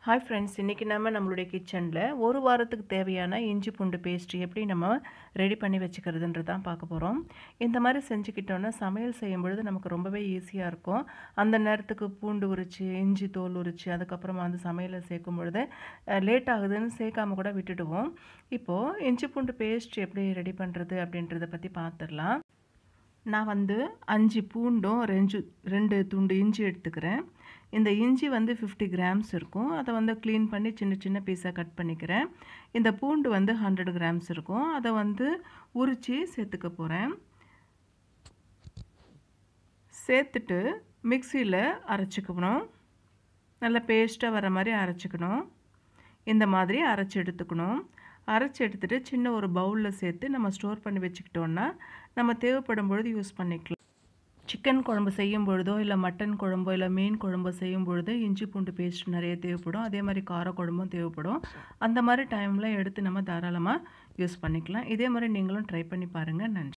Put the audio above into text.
Hi friends, இன்றைக்கி நம்மளுடைய கிச்சனில் ஒரு வாரத்துக்கு தேவையான இஞ்சி பூண்டு பேஸ்ட் எப்படி நம்ம ரெடி பண்ணி வச்சுக்கிறதுன்றது தான் பார்க்க போகிறோம். இந்த மாதிரி செஞ்சுக்கிட்டோன்னா சமையல் செய்யும் பொழுது நமக்கு ரொம்பவே ஈஸியாக இருக்கும். அந்த நேரத்துக்கு பூண்டு உரித்து இஞ்சி தோல் உரித்து அதுக்கப்புறமா வந்து சமையலில் சேர்க்கும் பொழுது லேட் ஆகுதுன்னு சேர்க்காம கூட விட்டுடுவோம். இப்போது இஞ்சி பூண்டு பேஸ்ட் எப்படி ரெடி பண்ணுறது அப்படின்றத பற்றி பார்த்துடலாம். நான் வந்து 5 பூண்டும் 2 துண்டு இஞ்சி எடுத்துக்கிறேன். இந்த இஞ்சி வந்து 50 கிராம்ஸ் இருக்கும். அதை வந்து க்ளீன் பண்ணி சின்ன சின்ன பீஸாக கட் பண்ணிக்கிறேன். இந்த பூண்டு வந்து 100 கிராம்ஸ் இருக்கும். அதை வந்து உரித்து சேர்த்துக்க போகிறேன். சேர்த்துட்டு மிக்சியில் அரைச்சிக்கணும். நல்லா பேஸ்ட்டாக வர மாதிரி அரைச்சிக்கணும். இந்த மாதிரி அரைச்சி எடுத்துக்கணும். அரைச்சி எடுத்துகிட்டு சின்ன ஒரு பவுலில் சேர்த்து நம்ம ஸ்டோர் பண்ணி வச்சுக்கிட்டோன்னா நம்ம தேவைப்படும் பொழுது யூஸ் பண்ணிக்கலாம். சிக்கன் குழம்பு செய்யும் பொழுதோ இல்லை மட்டன் குழம்போ இல்லை மீன் குழம்போ செய்யும் பொழுது இஞ்சி பூண்டு பேஸ்ட் நிறைய தேவைப்படும். அதே மாதிரி கார குழம்பும் தேவைப்படும். அந்த மாதிரி டைமில் எடுத்து நம்ம தாராளமாக யூஸ் பண்ணிக்கலாம். இதே மாதிரி நீங்களும் ட்ரை பண்ணி பாருங்கள். நன்றி.